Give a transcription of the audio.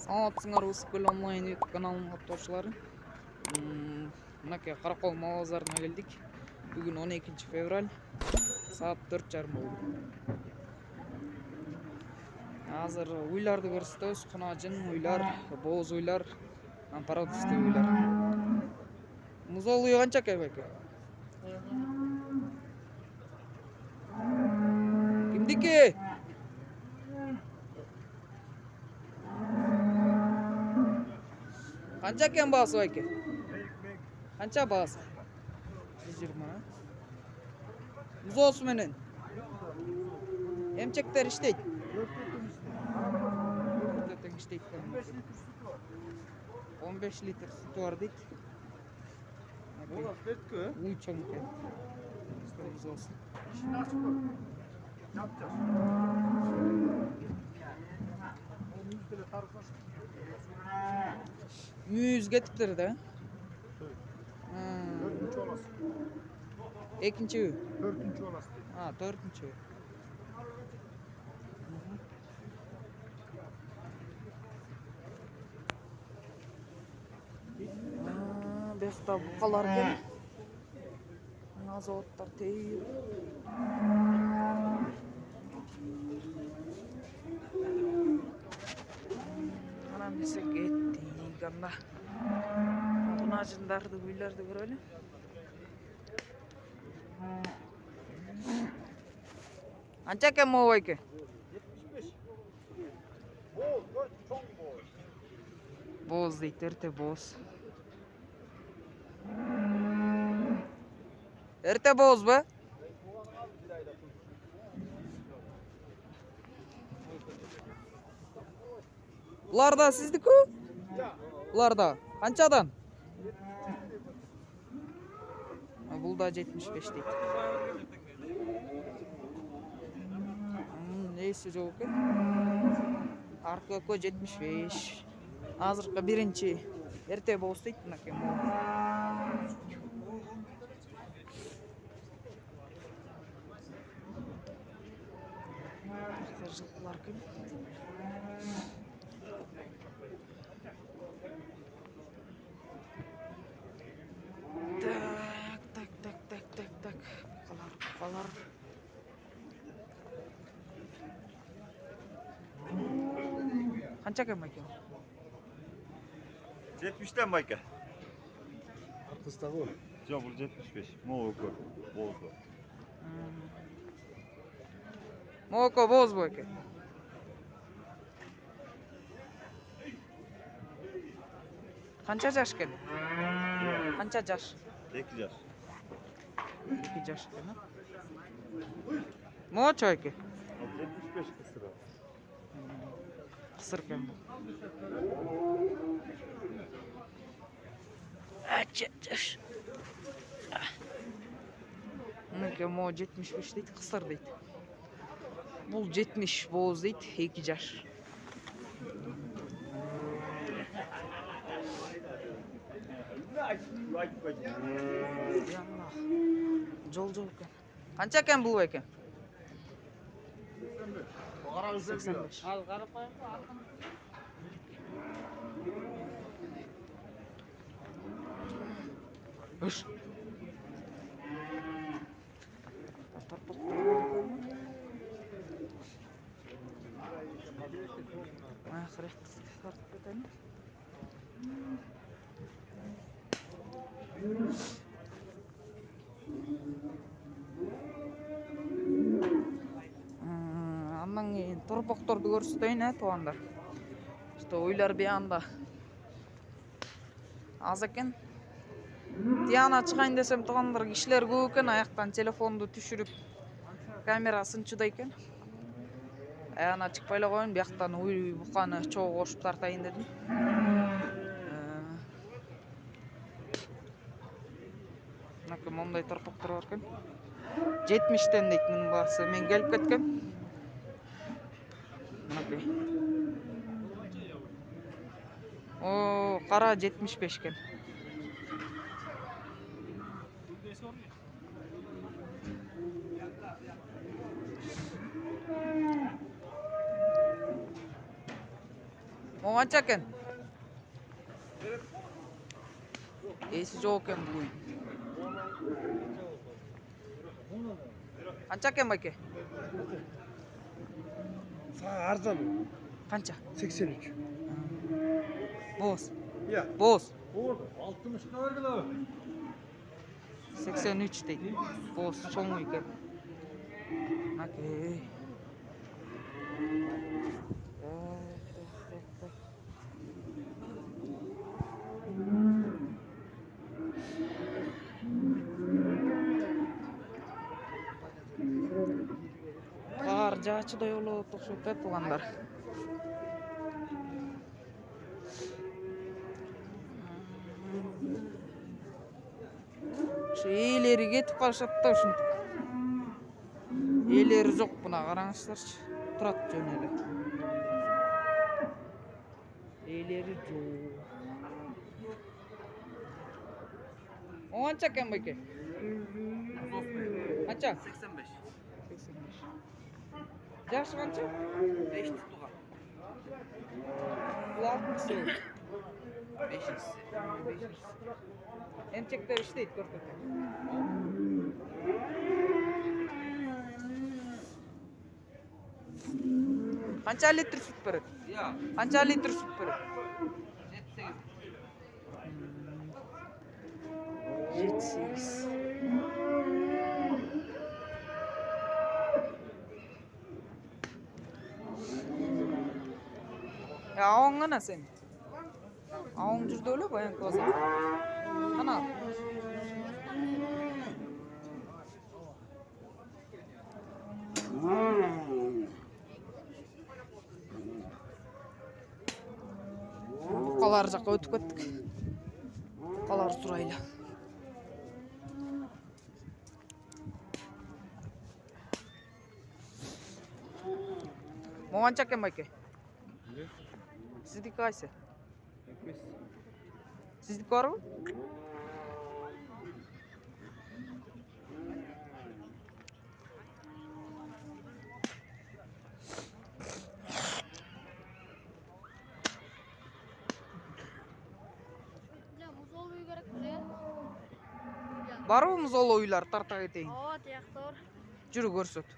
Саламатсыңар Ысыккөл онлайн YouTube каналынын каттоочулары. Мынакей Каракол мал базарына келдик. Бүгүн 12 февраль, саат 4:30 болду. Азыр уйларды көрсөтөбүз. Кунажын уйлар, бооз уйлар, породистый уйлар. Музол уй канча экен байке? Кимдики? Канча экен баасы байке? Канча баасы? 120. Музоосу менен. Эмчектер иштейт. 4 тең иштейт. 15 литр сүтү бар дейт. Уй чоң экен. Музоосу. Мүйүз кетиптир да. Dördüncü olasın. Экинчи үй. Dördüncü olasın. Төртүнчү үй. Бекта букалар экен. Азоттар тейип. Анан биze кеттик анда. Кунажындарды, уйларды көрөлү. Канча экен могу байке? 75. Boğaz, dört çok boğaz. Бооз дейт, эрте бооз. Эрте бооз ба? Булар да сиздики? Булар да. Канчадан? Бул да 75 дейт. Нейси жок экен. Аркы 75. Азыркы биринчи эрте бооз дейт мынакей. Жылкылар экен. Так. Букалар. Канча экен байке? 70'ten Mayka. Arkası var. Yok bu 75. Moğolko. Bozdu. Моко бооз байке. Канча жаш экен? Канча жаш? 8 yaş. 2 жаш экен. Мочо байке. 75 kısırı. Кысыр экен. Жаш. Мынакей мо 75 дейт, кысыр дейт. Бул 70 бооз дейт, 2 жаш. Жол экен. Канча экен бул байке? 85. Ал карап коюңбу? Үш. Ахырет тартып кетем. Андан кийин торпокторду көрсөтөйүн, туугандар. Что уйлар бияында аз экен. Тияна чыгайын десем туугандар кишилер көп экен, аяктан телефонду түшүрүп камерасын чыдай экен. Аяна чыкпай эле коеюн, бияктан уй буканы чогуу кошуп тартайын дедим. Мынакей мондай торпоктор бар экен. 70'ten дейт мунун баасы. Мен келип кеткем. Мынакей. О, кара 75 экен. Mo kança eкен? Esi жоқ екен бұл үйдің. Қанша екен байке? Sana arızan mı? Қанша? 83. Boz. Ya. Boz. Orada 60 kadar da. 83 дейді. Boz соңғы екен. Окей. Қар жаачыдай болот окшойт тугандар. Şu ээлери кетип калышат да ушинтип. Ээлери жок мына караңыздарчы. Турат жөн эле. Ээлери жок. O kança eкен байке? Kança? 85. 85. Жашы канча? 5 tutuğa. Бул 60. 5'incisi. Emçekler işteydi görkөt. Kança litr süt berет? Ya. Kança litr süt berет? 7-8. 7-8. Ya ağın ana sen. Ağın жүрді өлі баян көзі. Ана. Бұқалар жаққа өтіп кеттік. Бұқалар сұрайлы. Моған чакен байке? Сіздікі қайсы? Сіздікі бар ма? Музол үй керек біле. Бар ма мұзол ойлар тарта кетейін? Ооба, тияқтар. Жүрі көрсөт.